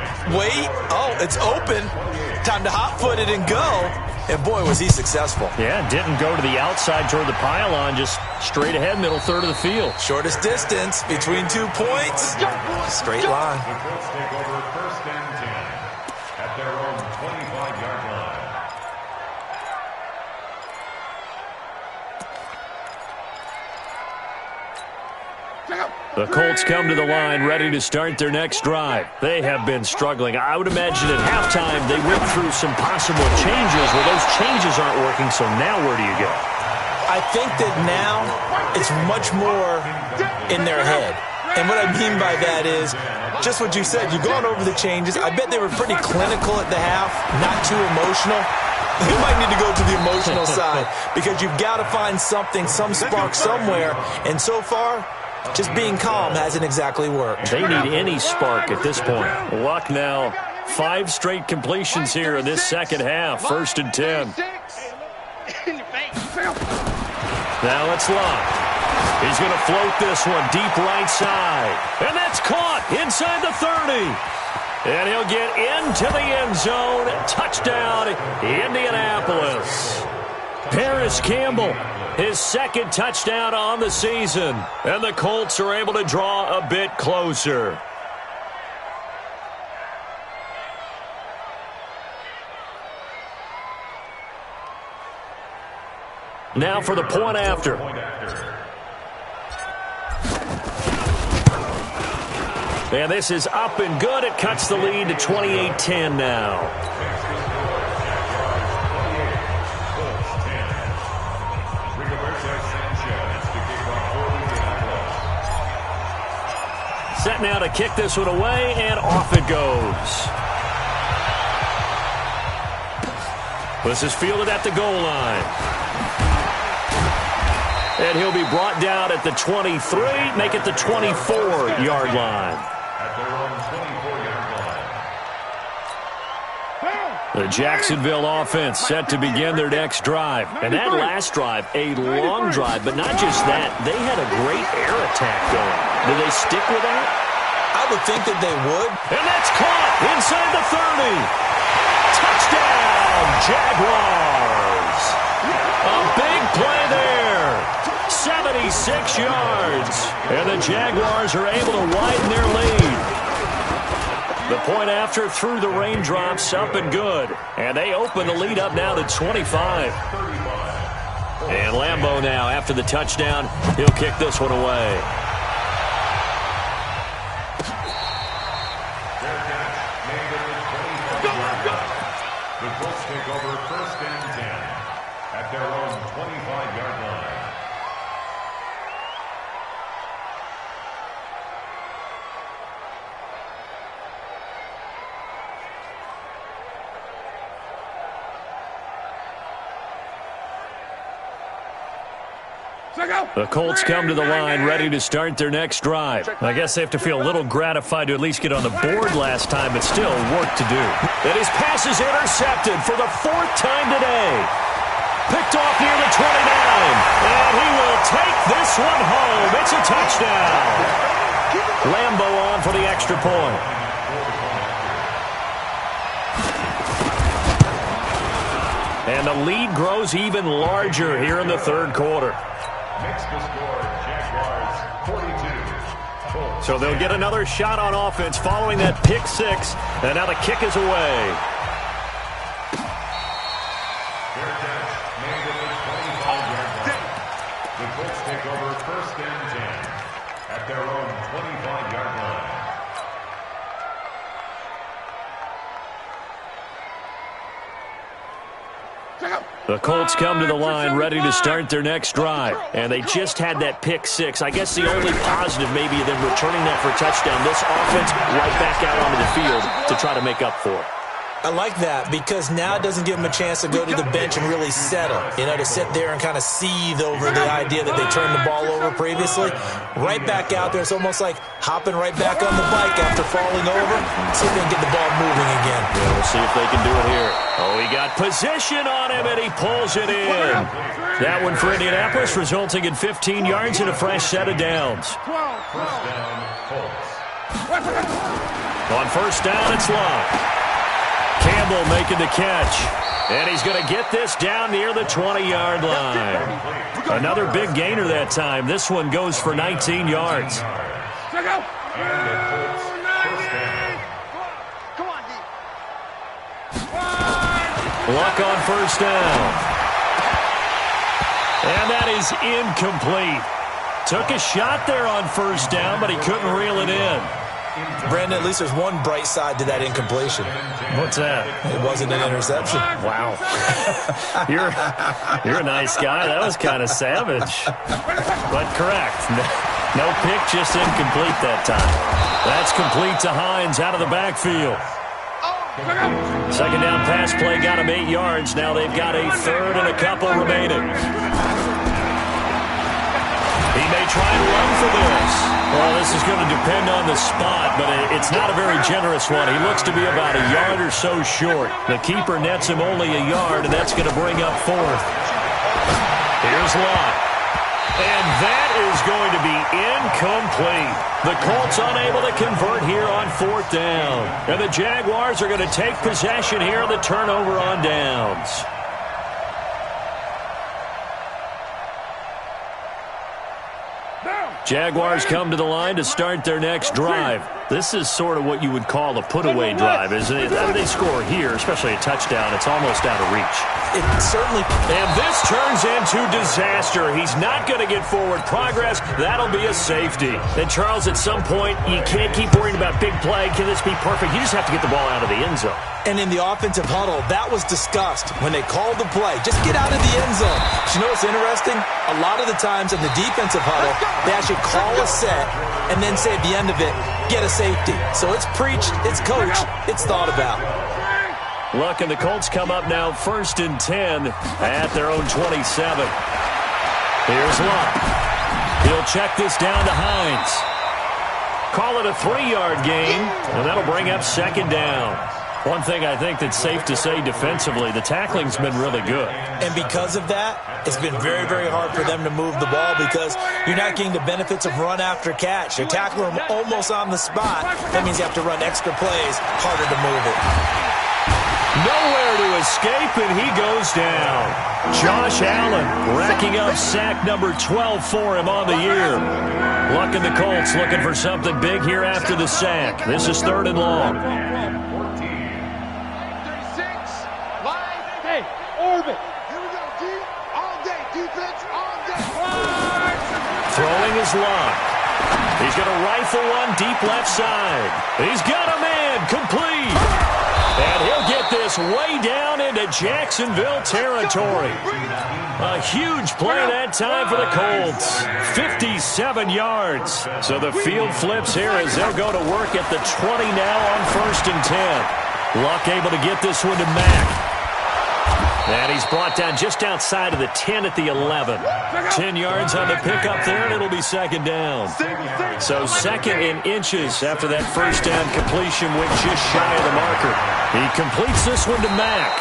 Oh, it's open. Time to hot-foot it and go. And, boy, was he successful. Yeah, didn't go to the outside toward the pylon, just straight ahead, middle third of the field. Shortest distance between 2 points. Straight line. The Colts take over 1st and 10 at their own 25-yard line. The Colts come to the line ready to start their next drive. They have been struggling. I would imagine at halftime they went through some possible changes. Well, those changes aren't working, so now where do you go? I think that now it's much more in their head. And what I mean by that is just what you said. You've gone over the changes. I bet they were pretty clinical at the half, not too emotional. You might need to go to the emotional side because you've got to find something, some spark somewhere. And so far, just being calm hasn't exactly worked. They need any spark at this point. Luck now. 5 straight completions here in this second half. 1st and 10. Now it's Luck. He's going to float this one deep right side. And that's caught inside the 30. And he'll get into the end zone. Touchdown, Indianapolis. Paris Campbell, his second touchdown on the season. And the Colts are able to draw a bit closer. Now for the point after. And this is up and good. It cuts the lead to 28-10 now. Set now to kick this one away, and off it goes. This is fielded at the goal line. And he'll be brought down at the 23, make it the 24-yard line. At their own 24-yard line. The Jacksonville offense set to begin their next drive. And that last drive, a long drive, but not just that. They had a great air attack going. Do they stick with that? I would think that they would. And that's caught inside the 30. Touchdown, Jaguars. A big play there. 76 yards. And the Jaguars are able to widen their lead. The point after through the raindrops, up and good. And they open the lead up now to 25. And Lambeau now, after the touchdown, he'll kick this one away. The Colts take over first and 10 at their own 25-yard line. The Colts come to the line ready to start their next drive. I guess they have to feel a little gratified to at least get on the board last time, but still work to do. And his pass is intercepted for the fourth time today. Picked off near the 29. And he will take this one home. It's a touchdown. Lambeau on for the extra point. And the lead grows even larger here in the third quarter. Makes the score, Jaguars 42. So they'll get another shot on offense following that pick six. And now the kick is away. Fair catch made at the 25-yard line. The Colts take over first and 10 at their own 25-yard line. The Colts come to the line ready to start their next drive. And they just had that pick six. I guess the only positive maybe of them returning that for a touchdown. This offense right back out onto the field to try to make up for it. I like that because now it doesn't give them a chance to go to the bench and really settle. You know, to sit there and kind of seethe over the idea that they turned the ball over previously. Right back out there, it's almost like hopping right back on the bike after falling over. See if they can get the ball moving again. Yeah, we'll see if they can do it here. Oh, he got position on him, and he pulls it in. That one for Indianapolis, resulting in 15 yards and a fresh set of downs. First down, Colts. On first down, it's Love. Campbell making the catch. And he's going to get this down near the 20-yard line. Another big gainer that time. This one goes for 19 yards. And the Colts first down. Come on, D. Luck on first down. And that is incomplete. Took a shot there on first down, but he couldn't reel it in. Brandon, at least there's one bright side to that incompletion. What's that? It wasn't an interception. Wow. You're a nice guy. That was kind of savage. But correct. No pick, just incomplete that time. That's complete to Hines out of the backfield. Second down pass play got him 8 yards. Now they've got a third and a couple remaining. He may try and run for this. Well, this is going to depend on the spot, but it's not a very generous one. He looks to be about a yard or so short. The keeper nets him only a yard, and that's going to bring up fourth. Here's Lott. And that is going to be incomplete. The Colts unable to convert here on 4th down. And the Jaguars are going to take possession here on the turnover on downs. Jaguars come to the line to start their next drive. This is sort of what you would call a put-away drive, isn't it? After they score here, especially a touchdown, it's almost out of reach. It certainly... And this turns into disaster. He's not going to get forward progress. That'll be a safety. And, Charles, at some point, you can't keep worrying about big play. Can this be perfect? You just have to get the ball out of the end zone. And in the offensive huddle, that was discussed when they called the play. Just get out of the end zone. But you know what's interesting? A lot of the times in the defensive huddle, they actually call a set and then say at the end of it, get a safety. So it's preached, it's coached, it's thought about. Look, and the Colts come up now 1st and 10 at their own 27. Here's Luck. He'll check this down to Hines. Call it a 3-yard gain, and that'll bring up 2nd down. One thing I think that's safe to say defensively, the tackling's been really good. And because of that, it's been very, very hard for them to move the ball because you're not getting the benefits of run after catch. You're tackling them almost on the spot. That means you have to run extra plays, harder to move it. Nowhere to escape, and he goes down. Josh Allen racking up sack number 12 for him on the year. Luck and the Colts looking for something big here after the sack. This is 3rd and long. Orbit. Here we go, D. All day. Defense, all day. Throwing his Luck. He's going to rifle one deep left side. He's got a man. Complete. And he'll get this way down into Jacksonville territory. A huge play that time for the Colts. 57 yards. So the field flips here as they'll go to work at the 20 now on 1st and 10. Luck able to get this one to Mack. And he's brought down just outside of the 10 at the 11. 10 yards on the pickup there, and it'll be 2nd down. So 2nd and inches after that 1st down completion went just shy of the marker. He completes this one to Mack.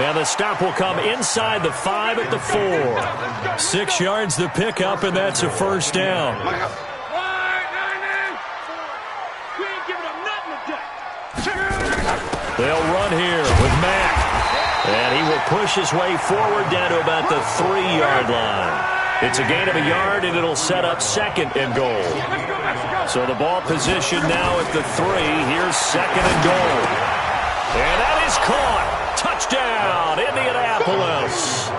And the stop will come inside the 5 at the 4. 6 yards the pickup, and that's a 1st down. They'll run here with Mack. And he will push his way forward down to about the 3-yard line. It's a gain of a yard, and it'll set up 2nd and goal. So the ball position now at the 3. Here's 2nd and goal. And that is caught. Touchdown, Indianapolis.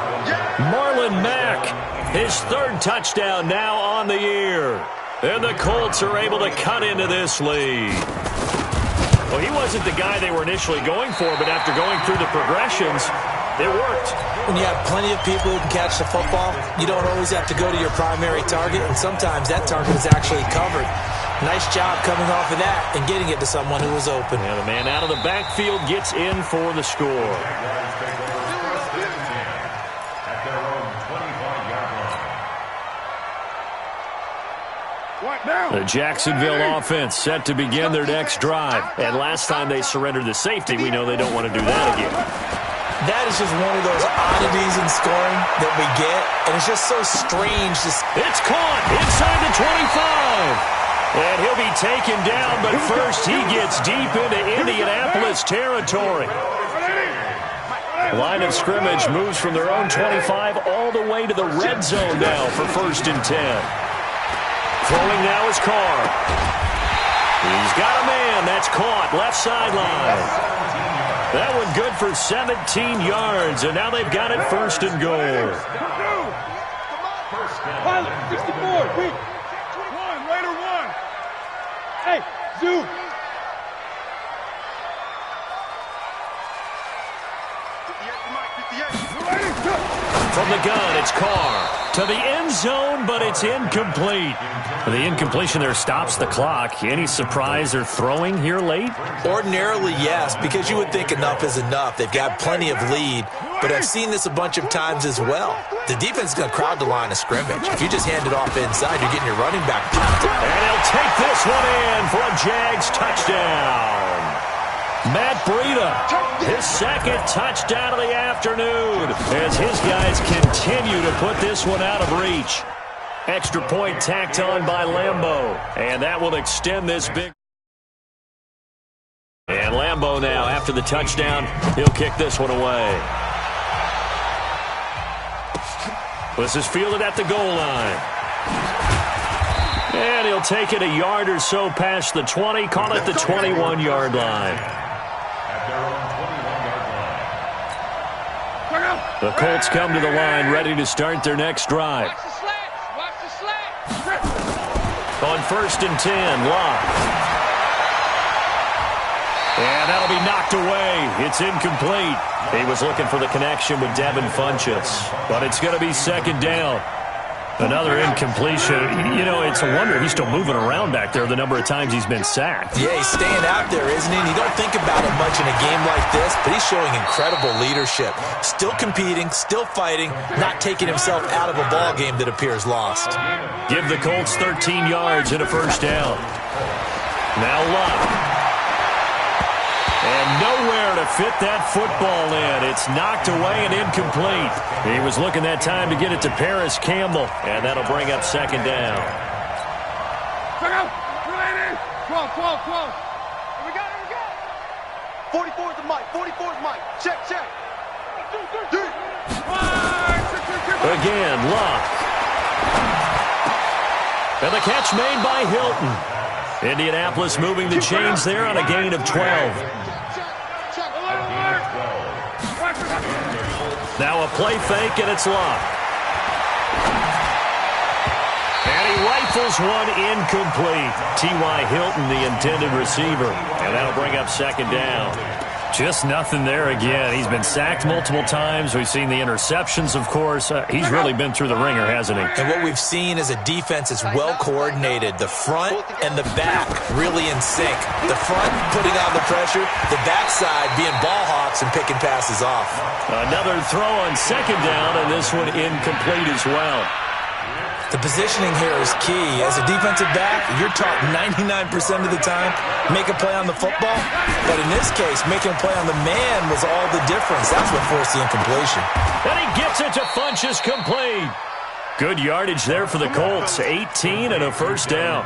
Marlon Mack, his 3rd touchdown now on the year. And the Colts are able to cut into this lead. Well, he wasn't the guy they were initially going for, but after going through the progressions, it worked. When you have plenty of people who can catch the football, you don't always have to go to your primary target, and sometimes that target is actually covered. Nice job coming off of that and getting it to someone who was open. Yeah, the man out of the backfield gets in for the score. The Jacksonville offense set to begin their next drive. And last time they surrendered the safety, we know they don't want to do that again. That is just one of those oddities in scoring that we get, and it's just so strange. It's caught inside the 25. And he'll be taken down, but first he gets deep into Indianapolis territory. Line of scrimmage moves from their own 25 all the way to the red zone now for 1st and 10. Throwing now is Carr. He's got a man. That's caught. Left sideline. That one good for 17 yards, and now they've got it 1st and goal. Pilot, 64, weak. 1, Raider 1. Hey, zoom. From the gun, it's Carr. To the end zone, but it's incomplete. The incompletion there stops the clock. Any surprise they're throwing here late? Ordinarily, yes, because you would think enough is enough. They've got plenty of lead, but I've seen this a bunch of times as well. The defense is going to crowd the line of scrimmage. If you just hand it off inside, you're getting your running back pounded. And he'll take this one in for a Jags touchdown. Matt Breida, his 2nd touchdown of the afternoon as his guys continue to put this one out of reach. Extra point tacked on by Lambeau. And that will extend this big. And Lambeau now, after the touchdown, he'll kick this one away. This is fielded at the goal line. And he'll take it a yard or so past the 20, call it the 21-yard line. At their own 21-yard line. The Colts come to the line, ready to start their next drive. Watch the slats. On 1st and 10, Locke. And that'll be knocked away. It's incomplete. He was looking for the connection with Devin Funchess, but it's going to be 2nd down. Another incompletion. You know, it's a wonder he's still moving around back there the number of times he's been sacked. Yeah, he's staying out there, isn't he? And you don't think about it much in a game like this, but he's showing incredible leadership. Still competing, still fighting, not taking himself out of a ball game that appears lost. Give the Colts 13 yards and a 1st down. Now Locke. And nowhere to fit that football in. It's knocked away and incomplete. He was looking that time to get it to Paris Campbell, and that'll bring up 2nd down. 12. We got it. 44 is the mic. 44 is mic. Check. Again, Locke. And the catch made by Hilton. Indianapolis moving the chains there on a gain of 12. Now a play fake, and it's Locke. And he rifles one incomplete. T.Y. Hilton, the intended receiver. And that'll bring up 2nd down. Just nothing there again. He's been sacked multiple times. We've seen the interceptions, of course. He's really been through the ringer, hasn't he? And what we've seen is a defense that's well coordinated. The front and the back really in sync. The front putting on the pressure, the backside being ball hawks and picking passes off. Another throw on 2nd down, and this one incomplete as well. The positioning here is key. As a defensive back, you're taught 99% of the time, make a play on the football. But in this case, making a play on the man was all the difference. That's what forced the incompletion. And he gets it to Funchess, complete. Good yardage there for the Colts. 18 and a 1st down.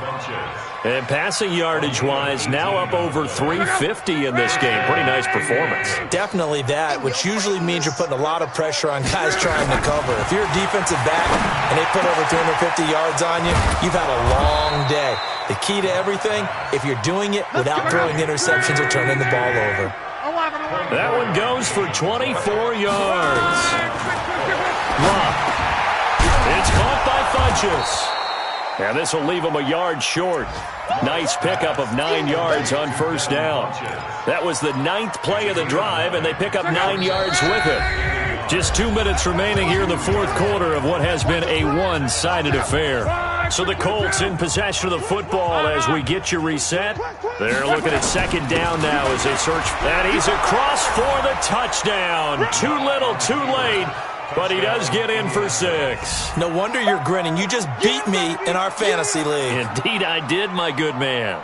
And passing yardage-wise, now up over 350 in this game. Pretty nice performance. Definitely that, which usually means you're putting a lot of pressure on guys trying to cover. If you're a defensive back and they put over 250 yards on you, you've had a long day. The key to everything, if you're doing it without throwing interceptions or turning the ball over. That one goes for 24 yards. Locke. It's caught by Funchess. And this will leave him a yard short. Nice pickup of 9 yards on 1st down. That was the 9th play of the drive, and they pick up 9 yards with it. Just 2 minutes remaining here in the 4th quarter of what has been a one-sided affair. So the Colts in possession of the football as we get you reset. They're looking at 2nd down now as they search. And he's across for the touchdown. Too little, too late. But he does get in for 6. No wonder you're grinning. You just beat me in our fantasy league. Indeed I did, my good man.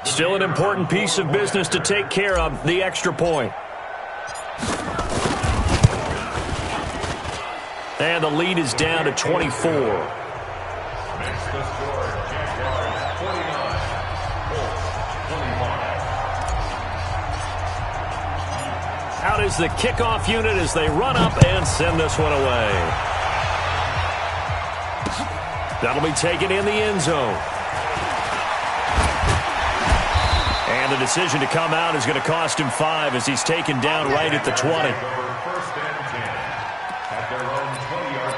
Still an important piece of business to take care of, the extra point. And the lead is down to 24. Makes the score. Jaguars 49. Colts 21. Out is the kickoff unit as they run up and send this one away. That'll be taken in the end zone. And the decision to come out is going to cost him 5 as he's taken down right at the 20. 1st and 10 at their own 20-yard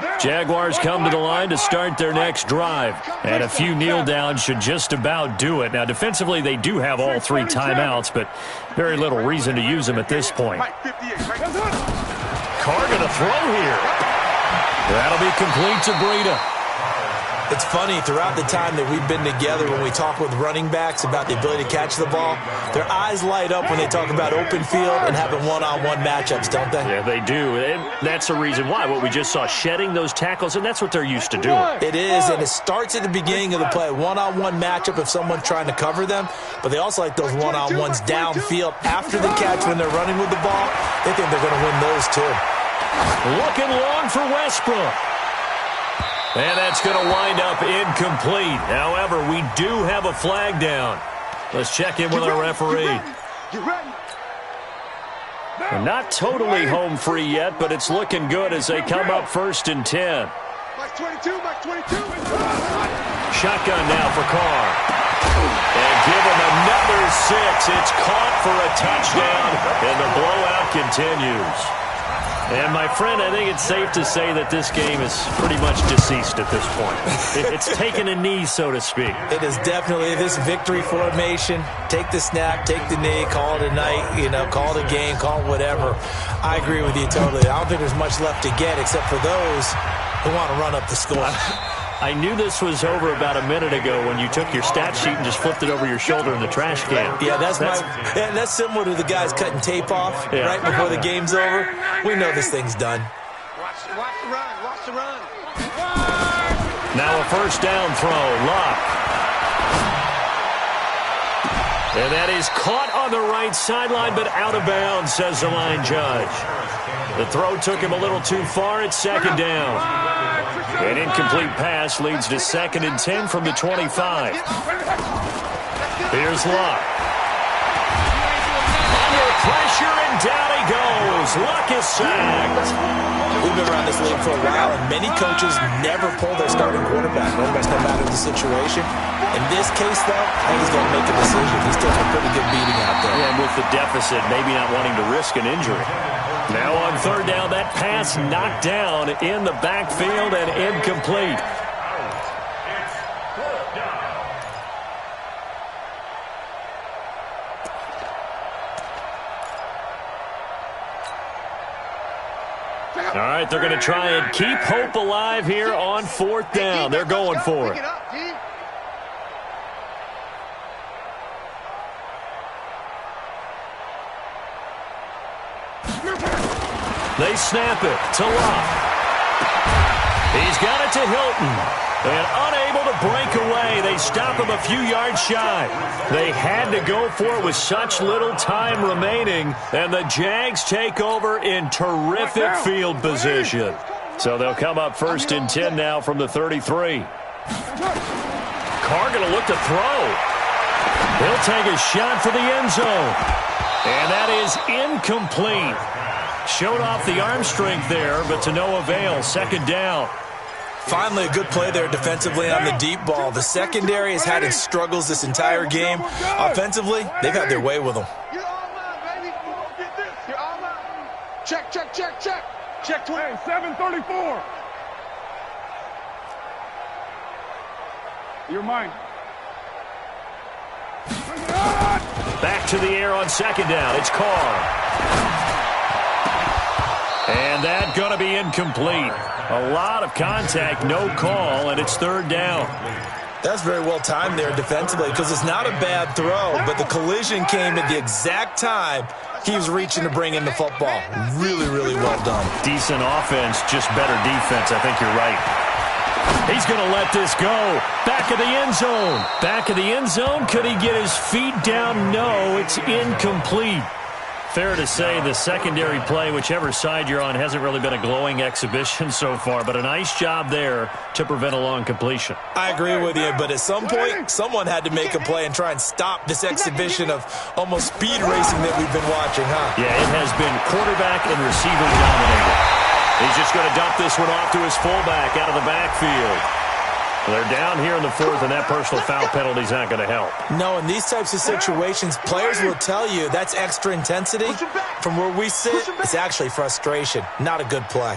line. Jaguars come to the line to start their next drive. And a few kneel downs should just about do it. Now, defensively, they do have all 3 timeouts, but very little reason to use them at this point. Carr going to throw here. That'll be complete to Breida. It's funny, throughout the time that we've been together, when we talk with running backs about the ability to catch the ball, their eyes light up when they talk about open field and having one-on-one matchups, don't they? Yeah, they do. And that's the reason why. What we just saw, shedding those tackles, and that's what they're used to doing. It is, and it starts at the beginning of the play. One-on-one matchup if someone's trying to cover them, but they also like those one-on-ones downfield after the catch when they're running with the ball. They think they're going to win those too. Looking long for Westbrook. And that's going to wind up incomplete. However, we do have a flag down. Let's check in with our referee. Not totally home free yet, but it's looking good as they come up 1st and 10. Shotgun now for Carr. And give him another 6. It's caught for a touchdown, and the blowout continues. And, my friend, I think it's safe to say that this game is pretty much deceased at this point. It's taken a knee, so to speak. It is definitely this victory formation. Take the snap, take the knee, call it a night, call it a game, call it whatever. I agree with you totally. I don't think there's much left to get except for those who want to run up the score. I knew this was over about a minute ago when you took your stat sheet and just flipped it over your shoulder in the trash can. Yeah, that's similar to the guys cutting tape off right before the game's over. We know this thing's done. Watch the run. Watch the run. Now a 1st down throw. Luck. And that is caught on the right sideline, but out of bounds, says the line judge. The throw took him a little too far. It's 2nd down. An incomplete pass leads to 2nd and 10 from the 25. Here's Luck. Under pressure, and down he goes. Luck is sacked. We've been around this league for a while, and many coaches never pull their starting quarterback, no matter the situation. In this case, though, I think he's going to make a decision. He's taking a pretty good beating out there. Yeah, and with the deficit, maybe not wanting to risk an injury. Now on 3rd down, that pass knocked down in the backfield and incomplete. All right, they're going to try and keep hope alive here on 4th down. They're going for it. They snap it to Luck. He's got it to Hilton. And unable to break away. They stop him a few yards shy. They had to go for it with such little time remaining. And the Jags take over in terrific field position. So they'll come up 1st and 10 now from the 33. Carr going to look to throw. He'll take a shot for the end zone. And that is incomplete. Showed off the arm strength there, but to no avail. 2nd down. Finally, a good play there defensively on the deep ball. The secondary has had its struggles this entire game. Offensively, they've had their way with them. You're all mine, baby. Get this. You're all mine. Check. Check 20. Hey, 734. You're mine. Back to the air on 2nd down. It's Carr. And that's going to be incomplete. A lot of contact, no call, and it's 3rd down. That's very well timed there defensively because it's not a bad throw, but the collision came at the exact time he was reaching to bring in the football. Really, really well done. Decent offense, just better defense. I think you're right. He's going to let this go. Back of the end zone. Back of the end zone. Could he get his feet down? No, it's incomplete. Fair to say the secondary play, whichever side you're on, hasn't really been a glowing exhibition so far, but a nice job there to prevent a long completion. I agree with you, but at some point, someone had to make a play and try and stop this exhibition of almost speed racing that we've been watching, huh? Yeah, it has been quarterback and receiver dominated. He's just going to dump this one off to his fullback out of the backfield. They're down here in the 4th, and that personal foul penalty is not going to help. No, in these types of situations, players will tell you that's extra intensity. From where we sit, it's actually frustration. Not a good play.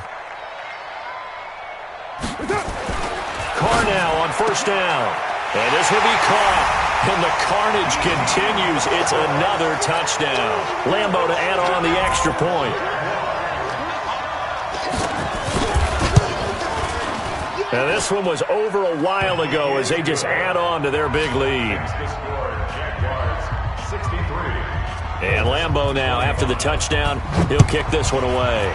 Carr now on 1st down. And this will be caught. And the carnage continues. It's another touchdown. Lambo to add on the extra point. Now, this one was over a while ago as they just add on to their big lead. And Lambeau now, after the touchdown, he'll kick this one away.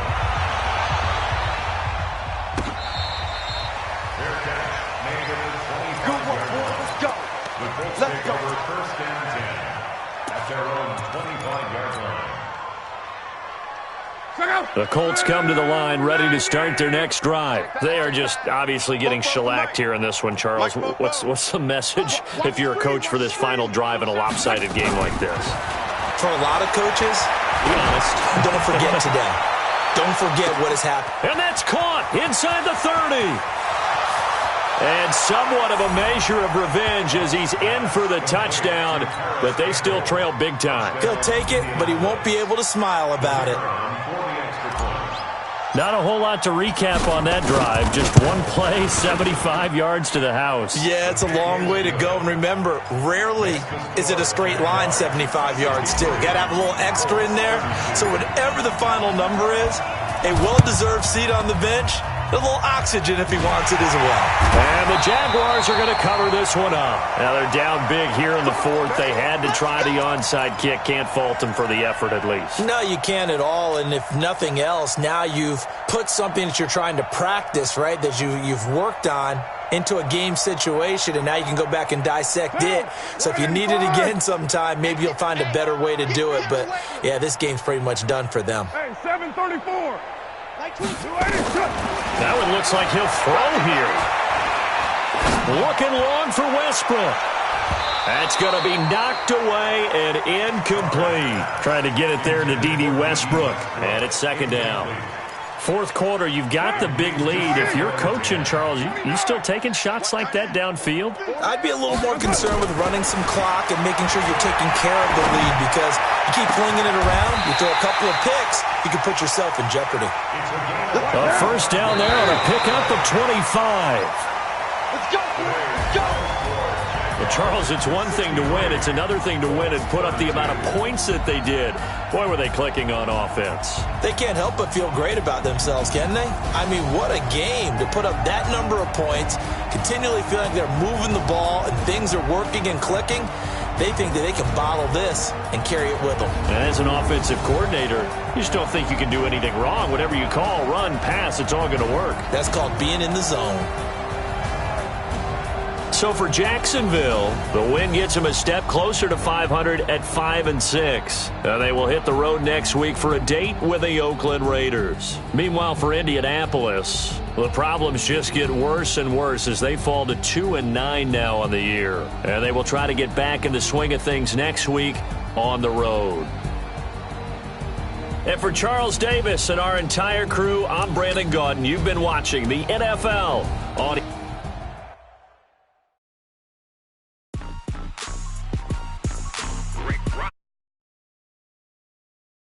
Let's go. First and 10 at their own 25-yard line. The Colts come to the line ready to start their next drive. They are just obviously getting shellacked here in this one, Charles. What's the message if you're a coach for this final drive in a lopsided game like this? For a lot of coaches, be honest, don't forget today. Don't forget what has happened. And that's caught inside the 30. And somewhat of a measure of revenge as he's in for the touchdown, but they still trail big time. He'll take it, but he won't be able to smile about it. Not a whole lot to recap on that drive. Just one play, 75 yards to the house. Yeah, it's a long way to go. And remember, rarely is it a straight line 75 yards, too. Got to have a little extra in there. So whatever the final number is, a well-deserved seat on the bench, a little oxygen if he wants it as well. And the Jaguars are going to cover this one up. Now they're down big here in the fourth. They had to try the onside kick. Can't fault them for the effort at least. No, you can't at all. And if nothing else, now you've put something that you're trying to practice, right, that you've worked on into a game situation, and now you can go back and dissect it. So if you need it again sometime, maybe you'll find a better way to do it. But, yeah, this game's pretty much done for them. Hey, 734. That one looks like he'll throw here. Looking long for Westbrook. That's going to be knocked away and incomplete. Trying to get it there to D.D. Westbrook. And it's second down. Fourth quarter, you've got the big lead. If you're coaching, Charles, you still taking shots like that downfield? I'd be a little more concerned with running some clock and making sure you're taking care of the lead, because you keep flinging it around, you throw a couple of picks, you can put yourself in jeopardy. A first down there on a pickup of 25. Let's go. Let's go. Well, Charles, it's one thing to win. It's another thing to win and put up the amount of points that they did. Boy, were they clicking on offense. They can't help but feel great about themselves, can they? I mean, what a game to put up that number of points, continually feeling like they're moving the ball and things are working and clicking. They think that they can bottle this and carry it with them. And as an offensive coordinator, you just don't think you can do anything wrong. Whatever you call, run, pass, it's all going to work. That's called being in the zone. So for Jacksonville, the win gets them a step closer to 500 at 5-6. They will hit the road next week for a date with the Oakland Raiders. Meanwhile, for Indianapolis, the problems just get worse and worse as they fall to 2-9 now on the year. And they will try to get back in the swing of things next week on the road. And for Charles Davis and our entire crew, I'm Brandon Gaudin. You've been watching the NFL on